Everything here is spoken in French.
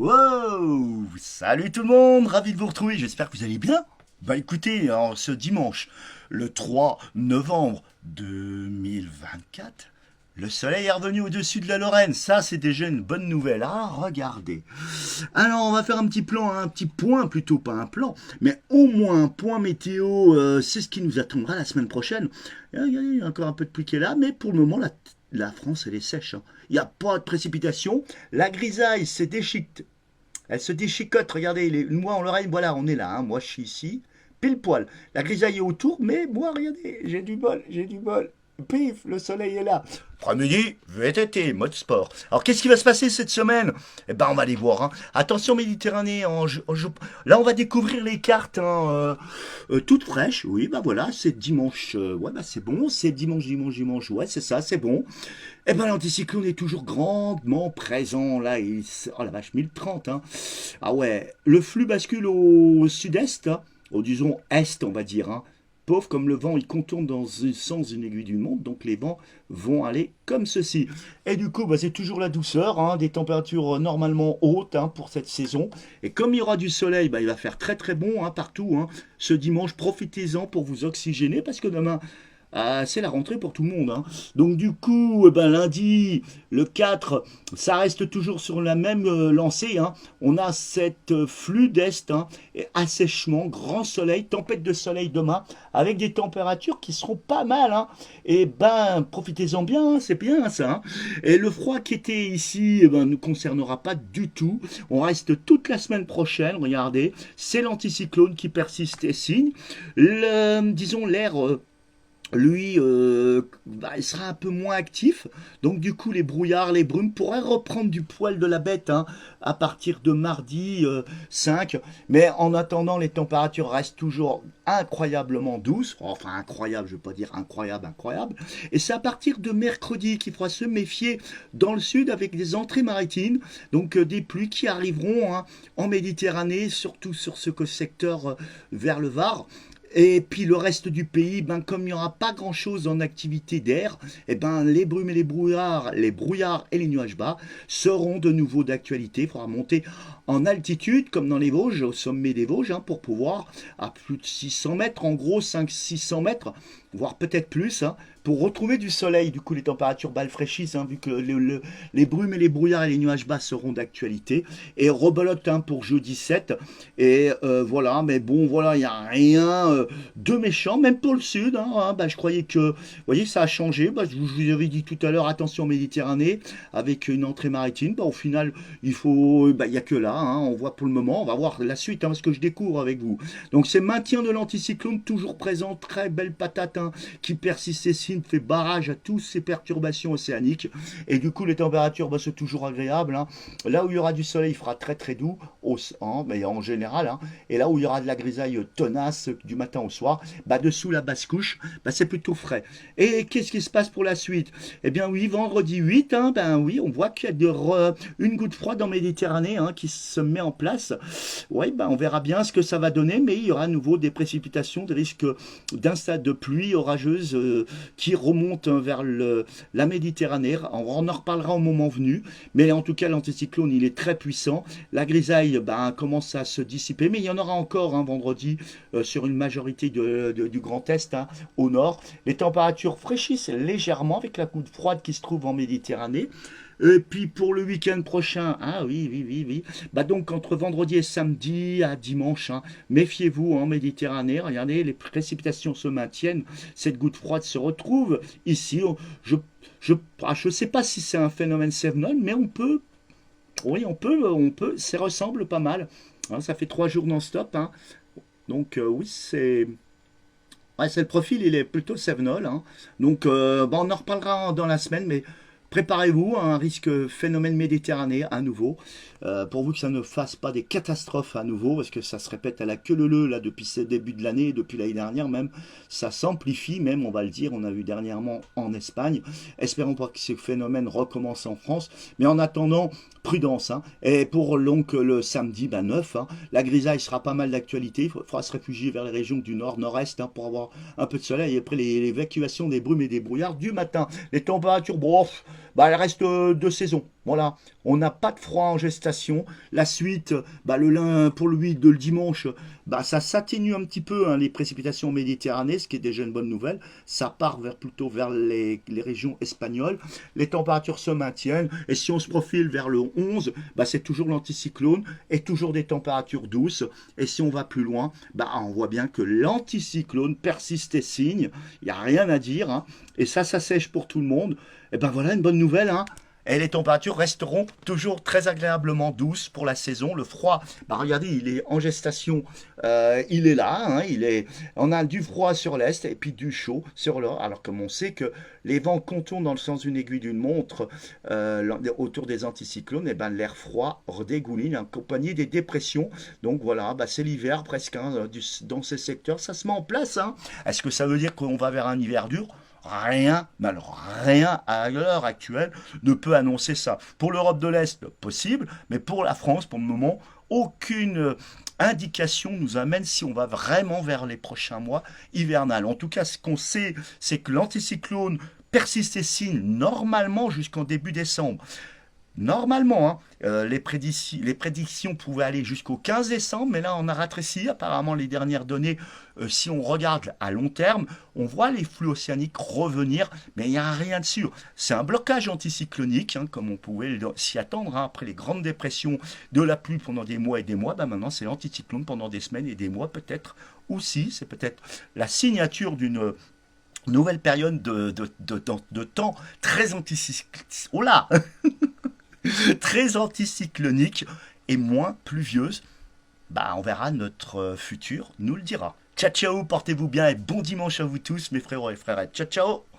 Wow! Salut tout le monde, ravi de vous retrouver, j'espère que vous allez bien. Bah écoutez, alors, ce dimanche, le 3 novembre 2024, le soleil est revenu au-dessus de la Lorraine. Ça, c'est déjà une bonne nouvelle. Ah, regardez. Alors, on va faire un petit plan, un petit point plutôt, pas un plan, mais au moins un point météo. C'est ce qui nous attendra la semaine prochaine. Il y a encore un peu de pluie qui est là, mais pour le moment, la France, elle est sèche, hein. Il n'y a pas de précipitation. La grisaille s'est déchiquetée. Elle se déchicote, regardez, moi en l'oreille, voilà, on est là, hein. Moi je suis ici, pile poil. La grisaille est autour, mais moi, regardez, j'ai du bol, j'ai du bol. Pif, le soleil est là. Après-midi, VTT, mode sport. Alors qu'est-ce qui va se passer cette semaine? Eh ben on va aller voir, hein. Attention Méditerranée, là on va découvrir les cartes, hein, toutes fraîches. Oui, bah voilà, c'est dimanche. Ouais, bah c'est bon, c'est dimanche. Ouais, c'est ça, c'est bon. Eh ben l'anticyclone est toujours grandement présent. Là, oh la vache, 1030, hein. Ah ouais, le flux bascule au sud-est, hein, au disons est, on va dire, hein. Pauvre comme le vent, il contourne dans le sens d'une aiguille d'une montre, donc les vents vont aller comme ceci. Et du coup, bah, c'est toujours la douceur, hein, des températures normalement hautes, hein, pour cette saison. Et comme il y aura du soleil, bah, il va faire très très bon, hein, partout, hein. Ce dimanche, profitez-en pour vous oxygéner, parce que demain, c'est la rentrée pour tout le monde, hein. Donc du coup, eh ben, lundi, le 4, ça reste toujours sur la même lancée, hein. On a cette flux d'est, hein, et assèchement, grand soleil, tempête de soleil demain, avec des températures qui seront pas mal, hein. Et ben, profitez-en bien, hein, c'est bien ça, hein. Et le froid qui était ici, eh ben, ne concernera pas du tout. On reste toute la semaine prochaine, regardez, c'est l'anticyclone qui persiste et signe. Disons l'air, lui, bah, il sera un peu moins actif. Donc du coup, les brouillards, les brumes pourraient reprendre du poil de la bête, hein, à partir de mardi 5. Mais en attendant, les températures restent toujours incroyablement douces. Enfin, incroyable, je ne veux pas dire incroyable, incroyable. Et c'est à partir de mercredi qu'il faudra se méfier dans le sud avec des entrées maritimes. Donc des pluies qui arriveront, hein, en Méditerranée, surtout sur ce secteur vers le Var. Et puis le reste du pays, ben, comme il n'y aura pas grand-chose en activité d'air, eh ben, les brumes et les brouillards et les nuages bas seront de nouveau d'actualité. Il faudra monter en altitude, comme dans les Vosges, au sommet des Vosges, hein, pour pouvoir, à plus de 600 mètres, en gros 500-600 mètres, voire peut-être plus, hein, pour retrouver du soleil. Du coup, les températures bas fraîchissent, hein, vu que les brumes et les brouillards et les nuages bas seront d'actualité. Et rebelote, hein, pour jeudi 7. Et voilà, mais bon, voilà, il n'y a rien de méchant, même pour le sud, hein. Bah, je croyais que, vous voyez, ça a changé. Bah, je vous avais dit tout à l'heure, attention Méditerranée, avec une entrée maritime. Bah, au final, bah, il n'y a que là, hein, on voit pour le moment. On va voir la suite, hein, ce que je découvre avec vous. Donc, c'est maintien de l'anticyclone toujours présent, très belle patate, hein, qui persiste et signe, fait barrage à toutes ces perturbations océaniques. Et du coup, les températures, bah, c'est toujours agréable, hein. Là où il y aura du soleil, il fera très très doux, mais en général, hein. Et là où il y aura de la grisaille tenace du matin au soir, bah, dessous la basse couche, bah, c'est plutôt frais. Et qu'est-ce qui se passe pour la suite? Eh bien oui, vendredi 8, hein, ben oui, on voit qu'il y a une goutte froide en Méditerranée, hein, qui se met en place. Oui, ben on verra bien ce que ça va donner, mais il y aura à nouveau des précipitations, des risques d'un stade de pluie orageuse qui remonte vers la Méditerranée. On en reparlera au moment venu, mais en tout cas l'anticyclone il est très puissant. La grisaille ben, commence à se dissiper, mais il y en aura encore, hein, vendredi, sur une majorité du Grand Est, hein, au nord. Les températures fraîchissent légèrement avec la goutte froide qui se trouve en Méditerranée. Et puis pour le week-end prochain, ah oui. Bah donc entre vendredi et samedi à dimanche, hein, méfiez-vous en Méditerranée. Regardez, les précipitations se maintiennent. Cette goutte froide se retrouve ici. Je sais pas si c'est un phénomène Sevenol, mais oui, ça ressemble pas mal, hein. Ça fait 3 jours non-stop, hein. Donc oui, ouais, c'est le profil, il est plutôt Sevenol, hein. Donc bah, on en reparlera dans la semaine, mais préparez-vous à un risque phénomène méditerranéen à nouveau, pourvu que ça ne fasse pas des catastrophes à nouveau, parce que ça se répète à la queue leu leu là depuis ce début de l'année, depuis l'année dernière même, ça s'amplifie même, on va le dire, on a vu dernièrement en Espagne. Espérons pas que ce phénomène recommence en France, mais en attendant, prudence, hein. Et pour donc le samedi 9, hein, la grisaille sera pas mal d'actualité, il faudra se réfugier vers les régions du nord-nord-est, hein, pour avoir un peu de soleil, et après l'évacuation des brumes et des brouillards du matin. Les températures, bon, bah, elles restent de saison. Voilà, on n'a pas de froid en gestation. La suite, pour le dimanche, ça s'atténue un petit peu, hein, les précipitations en Méditerranée, ce qui est déjà une bonne nouvelle. Ça part plutôt vers les régions espagnoles. Les températures se maintiennent. Et si on se profile vers le 11, c'est toujours l'anticyclone et toujours des températures douces. Et si on va plus loin, on voit bien que l'anticyclone persiste et signe. Il n'y a rien à dire, hein. Et ça sèche pour tout le monde. Et voilà une bonne nouvelle, hein. Et les températures resteront toujours très agréablement douces pour la saison. Le froid, regardez, il est en gestation, il est là, hein, on a du froid sur l'est et puis du chaud sur le. Alors comme on sait que les vents contournent dans le sens d'une aiguille d'une montre autour des anticyclones, et l'air froid redégouline accompagné des dépressions. Donc voilà, c'est l'hiver presque, hein, dans ces secteurs, ça se met en place, hein. Est-ce que ça veut dire qu'on va vers un hiver dur? Rien, mais alors rien à l'heure actuelle ne peut annoncer ça. Pour l'Europe de l'Est, possible, mais pour la France, pour le moment, aucune indication nous amène si on va vraiment vers les prochains mois hivernales. En tout cas, ce qu'on sait, c'est que l'anticyclone persiste et signe normalement jusqu'en début décembre. Normalement, hein, les prédictions pouvaient aller jusqu'au 15 décembre, mais là on a rétréci. Apparemment, les dernières données, si on regarde à long terme, on voit les flux océaniques revenir, mais il n'y a rien de sûr. C'est un blocage anticyclonique, hein, comme on pouvait s'y attendre, hein, après les grandes dépressions de la pluie pendant des mois et des mois. Maintenant, c'est l'anticyclone pendant des semaines et des mois, peut-être aussi. C'est peut-être la signature d'une nouvelle période de temps très anticyclonique. Oh là très anticyclonique et moins pluvieuse. On verra, notre futur nous le dira. Ciao ciao, portez-vous bien et bon dimanche à vous tous mes frères et frères. Ciao ciao.